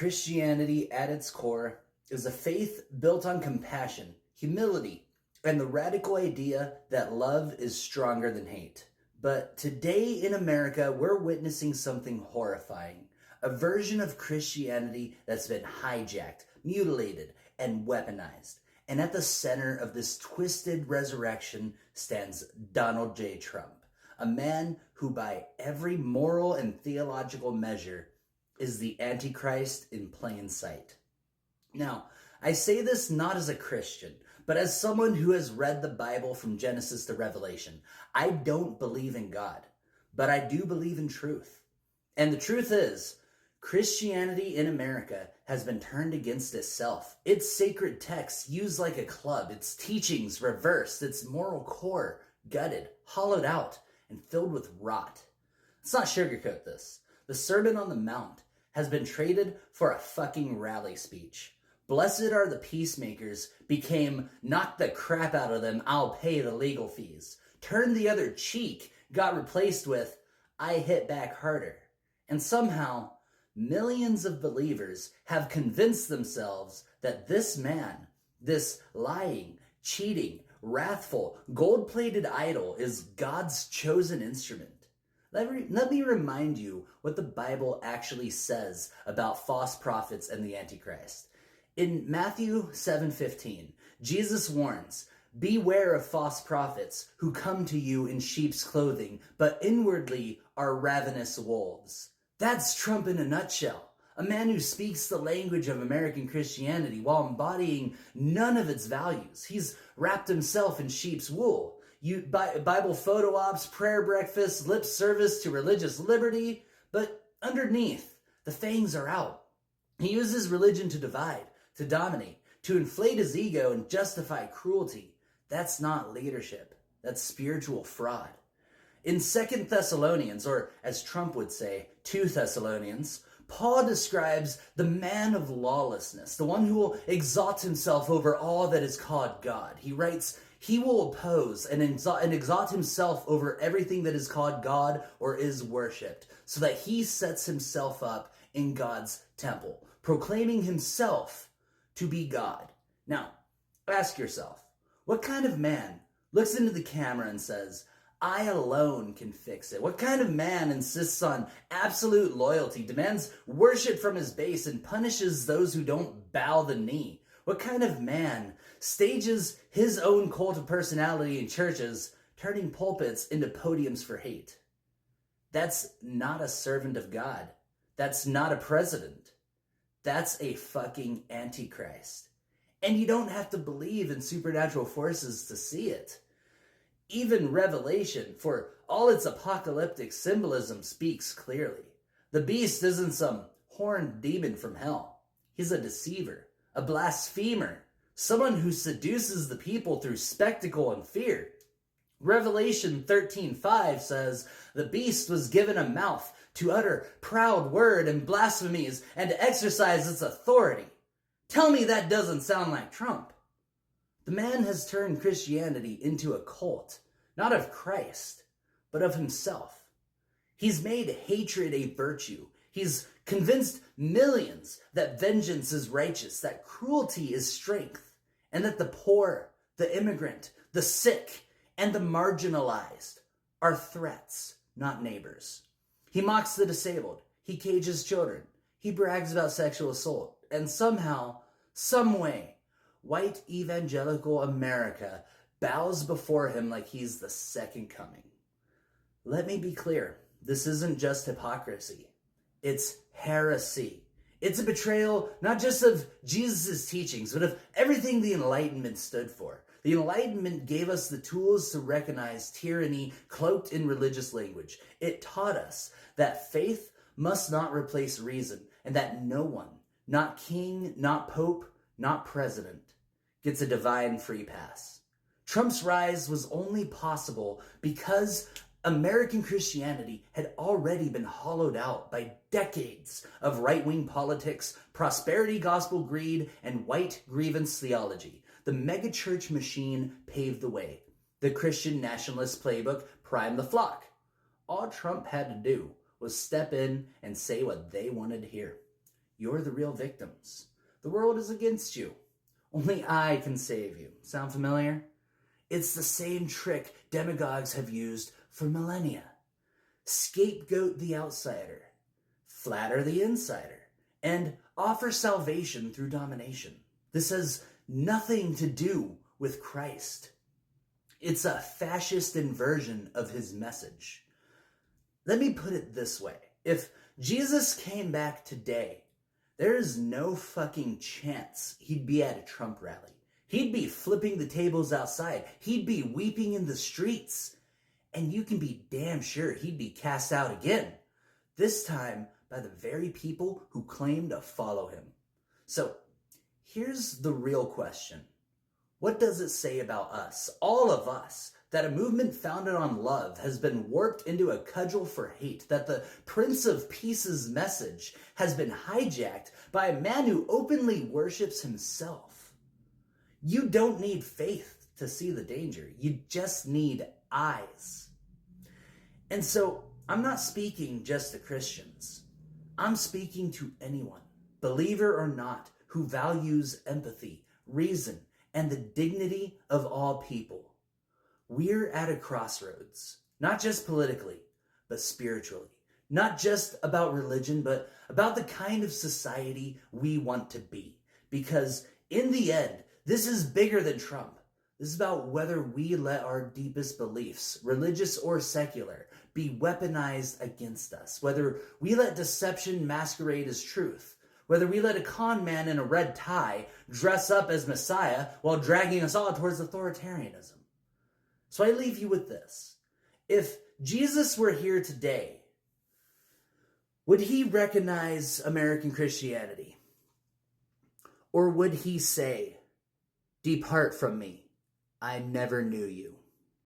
Christianity at its core is a faith built on compassion, humility, and the radical idea that love is stronger than hate. But today in America, we're witnessing something horrifying. A version of Christianity that's been hijacked, mutilated, and weaponized. And at the center of this twisted resurrection stands Donald J. Trump, a man who by every moral and theological measure is the Antichrist in plain sight. Now, I say this not as a Christian, but as someone who has read the Bible from Genesis to Revelation. I don't believe in God, but I do believe in truth. And the truth is, Christianity in America has been turned against itself. Its sacred texts used like a club, its teachings reversed, its moral core gutted, hollowed out, and filled with rot. Let's not sugarcoat this. The Sermon on the Mount has been traded for a fucking rally speech. Blessed are the peacemakers became knock the crap out of them, I'll pay the legal fees. Turn the other cheek got replaced with I hit back harder. And somehow, millions of believers have convinced themselves that this man, this lying, cheating, wrathful, gold-plated idol is God's chosen instrument. Let me remind you what the Bible actually says about false prophets and the Antichrist. In Matthew 7:15, Jesus warns, "Beware of false prophets who come to you in sheep's clothing, but inwardly are ravenous wolves." That's Trump in a nutshell. A man who speaks the language of American Christianity while embodying none of its values. He's wrapped himself in sheep's wool. Bible photo ops, prayer breakfasts, lip service to religious liberty, but underneath, the fangs are out. He uses religion to divide, to dominate, to inflate his ego and justify cruelty. That's not leadership. That's spiritual fraud. In 2 Thessalonians, or as Trump would say, 2 Thessalonians, Paul describes the man of lawlessness, the one who will exalt himself over all that is called God. He writes, he will oppose and exalt himself over everything that is called God or is worshipped, so that he sets himself up in God's temple, proclaiming himself to be God. Now, ask yourself, what kind of man looks into the camera and says, I alone can fix it? What kind of man insists on absolute loyalty, demands worship from his base, and punishes those who don't bow the knee? What kind of man stages his own cult of personality in churches, turning pulpits into podiums for hate? That's not a servant of God. That's not a president. That's a fucking Antichrist. And you don't have to believe in supernatural forces to see it. Even Revelation, for all its apocalyptic symbolism, speaks clearly. The beast isn't some horned demon from hell. He's a deceiver, a blasphemer, someone who seduces the people through spectacle and fear. Revelation 13:5 says, the beast was given a mouth to utter proud word and blasphemies and to exercise its authority. Tell me that doesn't sound like Trump. The man has turned Christianity into a cult, not of Christ, but of himself. He's made hatred a virtue. He's convinced millions that vengeance is righteous, that cruelty is strength, and that the poor, the immigrant, the sick, and the marginalized are threats, not neighbors. He mocks the disabled. He cages children. He brags about sexual assault. And somehow, some way, white evangelical America bows before him like he's the second coming. Let me be clear. This isn't just hypocrisy. It's heresy. It's a betrayal not just of Jesus' teachings, but of everything the Enlightenment stood for. The Enlightenment gave us the tools to recognize tyranny cloaked in religious language. It taught us that faith must not replace reason, and that no one, not king, not pope, not president, gets a divine free pass. Trump's rise was only possible because American Christianity had already been hollowed out by decades of right-wing politics, prosperity gospel greed, and white grievance theology. The megachurch machine paved the way. The Christian nationalist playbook primed the flock. All Trump had to do was step in and say what they wanted to hear. you're the real victims. The world is against you. Only I can save you. Sound familiar? It's the same trick demagogues have used for millennia. Scapegoat the outsider, flatter the insider, and offer salvation through domination. This has nothing to do with Christ. It's a fascist inversion of his message. Let me put it this way. If Jesus came back today, there is no fucking chance he'd be at a Trump rally. He'd be flipping the tables outside. He'd be weeping in the streets. And you can be damn sure he'd be cast out again. This time by the very people who claim to follow him. So here's the real question. What does it say about us, all of us, that a movement founded on love has been warped into a cudgel for hate, that the Prince of Peace's message has been hijacked by a man who openly worships himself? You don't need faith to see the danger. You just need eyes. And so I'm not speaking just to Christians. I'm speaking to anyone, believer or not, who values empathy, reason, and the dignity of all people. We're at a crossroads, not just politically, but spiritually. Not just about religion, but about the kind of society we want to be. Because in the end, this is bigger than Trump. This is about whether we let our deepest beliefs, religious or secular, be weaponized against us. Whether we let deception masquerade as truth. Whether we let a con man in a red tie dress up as Messiah while dragging us all towards authoritarianism. So I leave you with this. If Jesus were here today, would he recognize American Christianity? Or would he say, "Depart from me, I never knew you"?